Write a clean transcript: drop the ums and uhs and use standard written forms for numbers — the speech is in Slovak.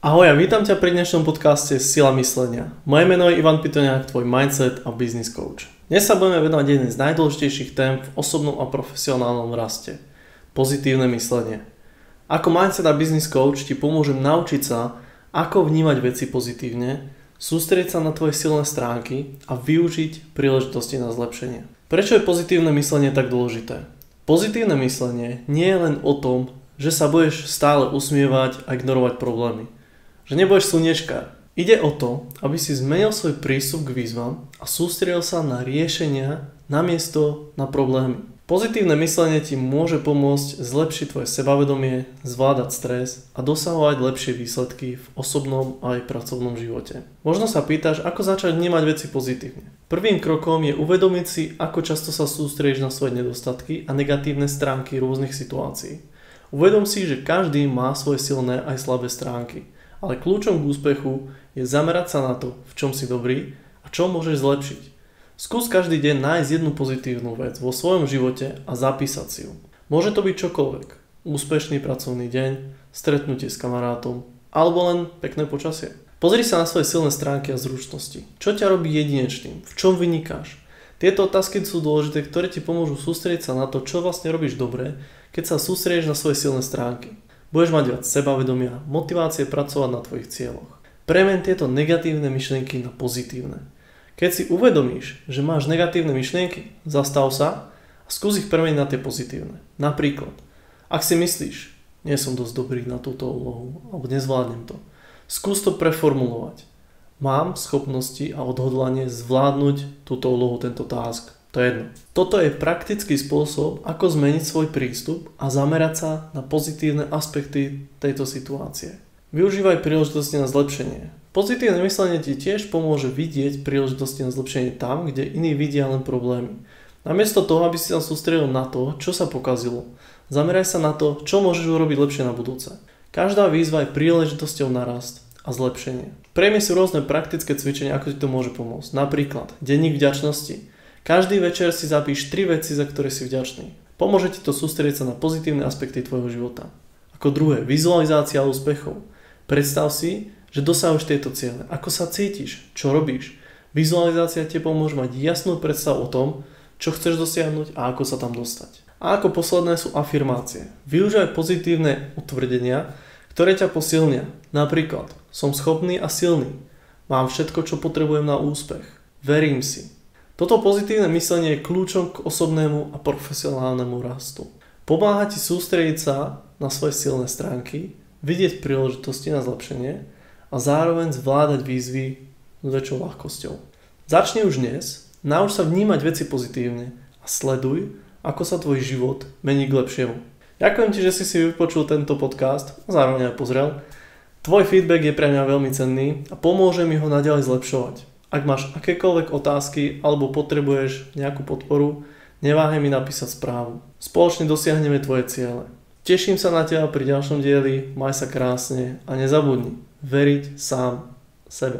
Ahoj a vítam ťa pri dnešnom podcaste Sila myslenia. Moje meno je Ivan Pitoniak, tvoj mindset a business coach. Dnes sa budeme venovať jednej z najdôležitejších tém v osobnom a profesionálnom raste. Pozitívne myslenie. Ako mindset a business coach ti pomôžem naučiť sa, ako vnímať veci pozitívne, sústrediť sa na tvoje silné stránky a využiť príležitosti na zlepšenie. Prečo je pozitívne myslenie tak dôležité? Pozitívne myslenie nie je len o tom, že sa budeš stále usmievať a ignorovať problémy. Že nebudeš slniečkár. Ide o to, aby si zmenil svoj prístup k výzvam a sústredil sa na riešenia namiesto na problémy. Pozitívne myslenie ti môže pomôcť zlepšiť tvoje sebavedomie, zvládať stres a dosahovať lepšie výsledky v osobnom a aj pracovnom živote. Možno sa pýtaš, ako začať vnímať veci pozitívne. Prvým krokom je uvedomiť si, ako často sa sústredíš na svoje nedostatky a negatívne stránky rôznych situácií. Uvedom si, že každý má svoje silné aj slabé stránky. Ale kľúčom k úspechu je zamerať sa na to, v čom si dobrý a čo môžeš zlepšiť. Skús každý deň nájsť jednu pozitívnu vec vo svojom živote a zapísať si ju. Môže to byť čokoľvek. Úspešný pracovný deň, stretnutie s kamarátom alebo len pekné počasie. Pozri sa na svoje silné stránky a zručnosti. Čo ťa robí jedinečným? V čom vynikáš? Tieto otázky sú dôležité, ktoré ti pomôžu sústrediť sa na to, čo vlastne robíš dobre, keď sa sústredíš na svoje silné stránky. Budeš mať viac sebavedomia, motivácie pracovať na tvojich cieľoch. Premen tieto negatívne myšlienky na pozitívne. Keď si uvedomíš, že máš negatívne myšlienky, zastav sa a skús ich premeniť na tie pozitívne. Napríklad, ak si myslíš, nie som dosť dobrý na túto úlohu, alebo nezvládnem to, skús to preformulovať. Mám schopnosti a odhodlanie zvládnuť túto úlohu, tento task. To je jedno. Toto je praktický spôsob, ako zmeniť svoj prístup a zamerať sa na pozitívne aspekty tejto situácie. Využívaj príležitosti na zlepšenie. Pozitívne myslenie ti tiež pomôže vidieť príležitosti na zlepšenie tam, kde iní vidia len problémy. Namiesto toho, aby si sa sústredil na to, čo sa pokazilo, zameraj sa na to, čo môžeš urobiť lepšie na budúce. Každá výzva je príležitosťou na rast a zlepšenie. Prejmi si rôzne praktické cvičenia, ako ti to môže pomôcť. Napríklad denník vďačnosti. Každý večer si zapíš 3 veci, za ktoré si vďačný. Pomôže ti to sústrediť sa na pozitívne aspekty tvojho života. Ako druhé, vizualizácia úspechov. Predstav si, že dosahuješ tieto ciele. Ako sa cítiš? Čo robíš? Vizualizácia ti pomôže mať jasnú predstavu o tom, čo chceš dosiahnuť a ako sa tam dostať. A ako posledné sú afirmácie. Využívaj pozitívne utvrdenia, ktoré ťa posilnia. Napríklad, som schopný a silný. Mám všetko, čo potrebujem na úspech. Verím si. Toto pozitívne myslenie je kľúčom k osobnému a profesionálnemu rastu. Pomáha ti sústrediť sa na svoje silné stránky, vidieť príležitosti na zlepšenie a zároveň zvládať výzvy s väčšou ľahkosťou. Začni už dnes, nauč sa vnímať veci pozitívne a sleduj, ako sa tvoj život mení k lepšiemu. Ďakujem ti, že si vypočul tento podcast a zároveň aj pozrel. Tvoj feedback je pre mňa veľmi cenný a pomôže mi ho naďalej zlepšovať. Ak máš akékoľvek otázky alebo potrebuješ nejakú podporu, neváhaj mi napísať správu. Spoločne dosiahneme tvoje ciele. Teším sa na teba pri ďalšom dieli, maj sa krásne a nezabudni veriť sám sebe.